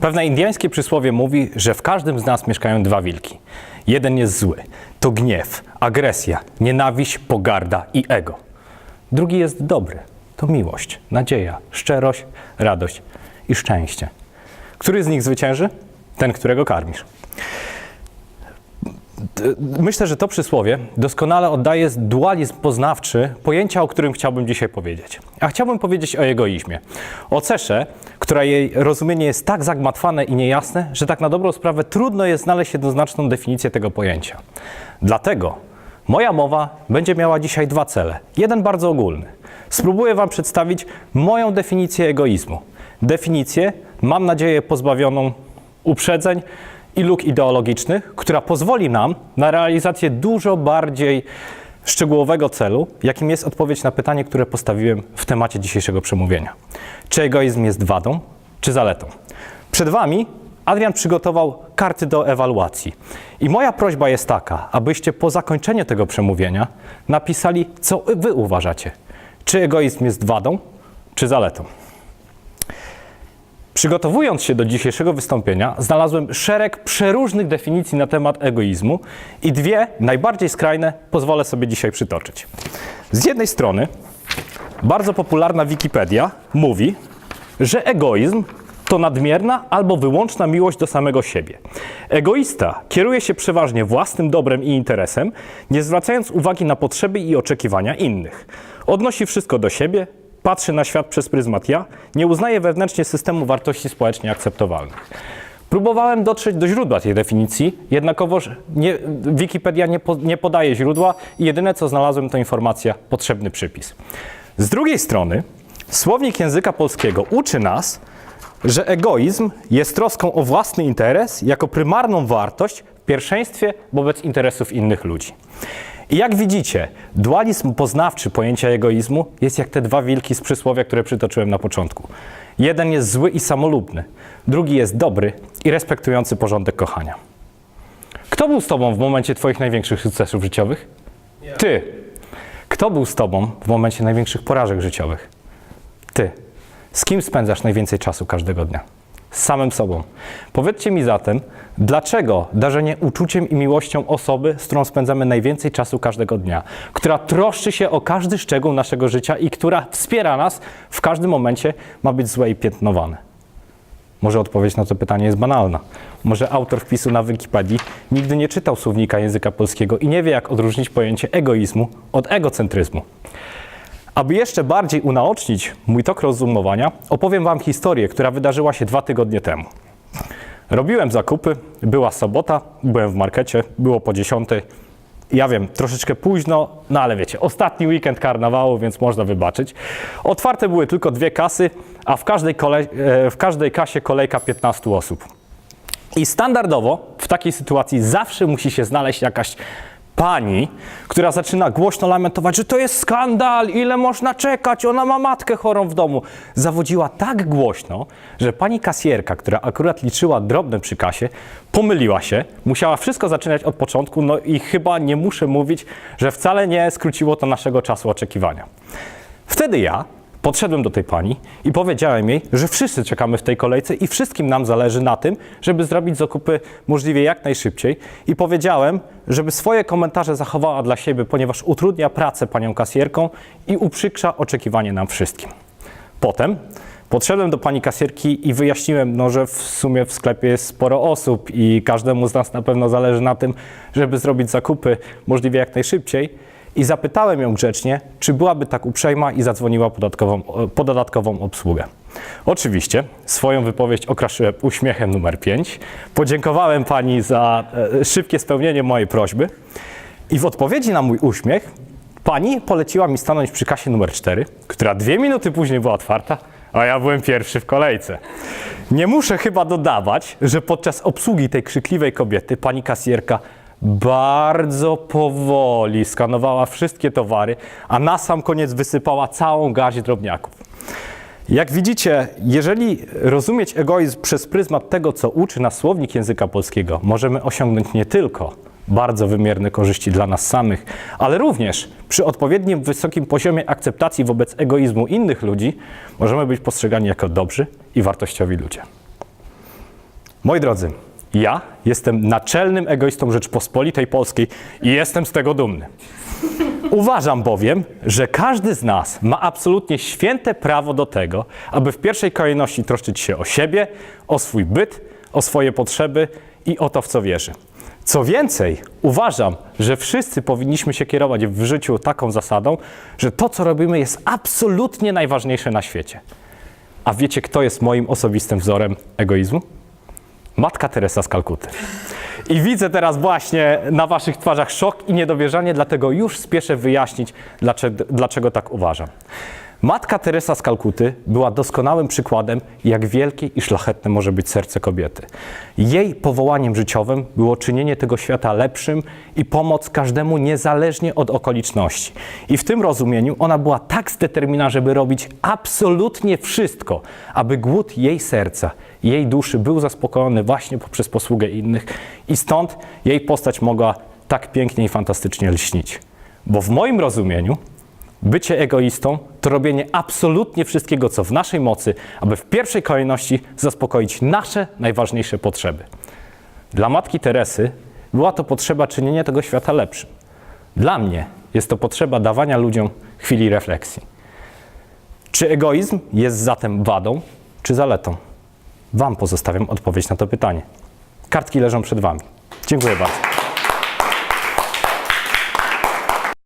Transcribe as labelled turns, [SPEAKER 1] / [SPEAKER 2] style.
[SPEAKER 1] Pewne indyjskie przysłowie mówi, że w każdym z nas mieszkają dwa wilki. Jeden jest zły, to gniew, agresja, nienawiść, pogarda i ego. Drugi jest dobry, to miłość, nadzieja, szczerość, radość i szczęście. Który z nich zwycięży? Ten, którego karmisz. Myślę, że to przysłowie doskonale oddaje dualizm poznawczy pojęcia, o którym chciałbym dzisiaj powiedzieć. A chciałbym powiedzieć o egoizmie. O cesze, która jej rozumienie jest tak zagmatwane i niejasne, że tak na dobrą sprawę trudno jest znaleźć jednoznaczną definicję tego pojęcia. Dlatego moja mowa będzie miała dzisiaj dwa cele. Jeden bardzo ogólny. Spróbuję wam przedstawić moją definicję egoizmu. Definicję, mam nadzieję, pozbawioną uprzedzeń i luk ideologicznych, która pozwoli nam na realizację dużo bardziej szczegółowego celu, jakim jest odpowiedź na pytanie, które postawiłem w temacie dzisiejszego przemówienia. Czy egoizm jest wadą, czy zaletą? Przed wami Adrian przygotował karty do ewaluacji. I moja prośba jest taka, abyście po zakończeniu tego przemówienia napisali, co wy uważacie. Czy egoizm jest wadą, czy zaletą? Przygotowując się do dzisiejszego wystąpienia, znalazłem szereg przeróżnych definicji na temat egoizmu i dwie najbardziej skrajne pozwolę sobie dzisiaj przytoczyć. Z jednej strony bardzo popularna Wikipedia mówi, że egoizm to nadmierna albo wyłączna miłość do samego siebie. Egoista kieruje się przeważnie własnym dobrem i interesem, nie zwracając uwagi na potrzeby i oczekiwania innych. Odnosi wszystko do siebie, patrzy na świat przez pryzmat ja, nie uznaje wewnętrznie systemu wartości społecznie akceptowalnych. Próbowałem dotrzeć do źródła tej definicji, jednakowoż Wikipedia nie podaje źródła i jedyne co znalazłem to informacja, potrzebny przypis. Z drugiej strony słownik języka polskiego uczy nas, że egoizm jest troską o własny interes jako prymarną wartość w pierwszeństwie wobec interesów innych ludzi. I jak widzicie, dualizm poznawczy pojęcia egoizmu jest jak te dwa wilki z przysłowia, które przytoczyłem na początku. Jeden jest zły i samolubny, drugi jest dobry i respektujący porządek kochania. Kto był z tobą w momencie twoich największych sukcesów życiowych? Ja. Ty. Kto był z tobą w momencie największych porażek życiowych? Ty. Z kim spędzasz najwięcej czasu każdego dnia? Z samym sobą. Powiedzcie mi zatem, dlaczego darzenie uczuciem i miłością osoby, z którą spędzamy najwięcej czasu każdego dnia, która troszczy się o każdy szczegół naszego życia i która wspiera nas w każdym momencie, ma być złe i piętnowane? Może odpowiedź na to pytanie jest banalna. Może autor wpisu na Wikipedii nigdy nie czytał słownika języka polskiego i nie wie, jak odróżnić pojęcie egoizmu od egocentryzmu. Aby jeszcze bardziej unaocznić mój tok rozumowania, opowiem wam historię, która wydarzyła się 2 tygodnie temu. Robiłem zakupy, była sobota, byłem w markecie, było po 10. Ja wiem, troszeczkę późno, no ale wiecie, ostatni weekend karnawału, więc można wybaczyć. Otwarte były tylko 2 kasy, a w każdej kasie kolejka 15 osób. I standardowo w takiej sytuacji zawsze musi się znaleźć jakaś pani, która zaczyna głośno lamentować, że to jest skandal, ile można czekać, ona ma matkę chorą w domu. Zawodziła tak głośno, że pani kasjerka, która akurat liczyła drobne przy kasie, pomyliła się, musiała wszystko zaczynać od początku, no i chyba nie muszę mówić, że wcale nie skróciło to naszego czasu oczekiwania. Wtedy ja podszedłem do tej pani i powiedziałem jej, że wszyscy czekamy w tej kolejce i wszystkim nam zależy na tym, żeby zrobić zakupy możliwie jak najszybciej. I powiedziałem, żeby swoje komentarze zachowała dla siebie, ponieważ utrudnia pracę panią kasjerką i uprzykrza oczekiwanie nam wszystkim. Potem podszedłem do pani kasjerki i wyjaśniłem, że w sumie w sklepie jest sporo osób i każdemu z nas na pewno zależy na tym, żeby zrobić zakupy możliwie jak najszybciej. I zapytałem ją grzecznie, czy byłaby tak uprzejma i zadzwoniła po dodatkową obsługę. Oczywiście swoją wypowiedź okraszyłem uśmiechem numer 5. Podziękowałem pani za szybkie spełnienie mojej prośby i w odpowiedzi na mój uśmiech pani poleciła mi stanąć przy kasie numer 4, która 2 minuty później była otwarta, a ja byłem pierwszy w kolejce. Nie muszę chyba dodawać, że podczas obsługi tej krzykliwej kobiety pani kasjerka bardzo powoli skanowała wszystkie towary, a na sam koniec wysypała całą garść drobniaków. Jak widzicie, jeżeli rozumieć egoizm przez pryzmat tego, co uczy nas słownik języka polskiego, możemy osiągnąć nie tylko bardzo wymierne korzyści dla nas samych, ale również przy odpowiednim wysokim poziomie akceptacji wobec egoizmu innych ludzi możemy być postrzegani jako dobrzy i wartościowi ludzie. Moi drodzy, ja jestem naczelnym egoistą Rzeczpospolitej Polskiej i jestem z tego dumny. Uważam bowiem, że każdy z nas ma absolutnie święte prawo do tego, aby w pierwszej kolejności troszczyć się o siebie, o swój byt, o swoje potrzeby i o to, w co wierzy. Co więcej, uważam, że wszyscy powinniśmy się kierować w życiu taką zasadą, że to, co robimy, jest absolutnie najważniejsze na świecie. A wiecie, kto jest moim osobistym wzorem egoizmu? Matka Teresa z Kalkuty. I widzę teraz właśnie na waszych twarzach szok i niedowierzanie, dlatego już spieszę wyjaśnić, dlaczego tak uważam. Matka Teresa z Kalkuty była doskonałym przykładem, jak wielkie i szlachetne może być serce kobiety. Jej powołaniem życiowym było czynienie tego świata lepszym i pomoc każdemu niezależnie od okoliczności. I w tym rozumieniu ona była tak zdeterminowana, żeby robić absolutnie wszystko, aby głód jej serca, jej duszy był zaspokojony właśnie poprzez posługę innych i stąd jej postać mogła tak pięknie i fantastycznie lśnić. Bo w moim rozumieniu bycie egoistą to robienie absolutnie wszystkiego, co w naszej mocy, aby w pierwszej kolejności zaspokoić nasze najważniejsze potrzeby. Dla Matki Teresy była to potrzeba czynienia tego świata lepszym. Dla mnie jest to potrzeba dawania ludziom chwili refleksji. Czy egoizm jest zatem wadą, czy zaletą? Wam pozostawiam odpowiedź na to pytanie. Kartki leżą przed wami. Dziękuję bardzo.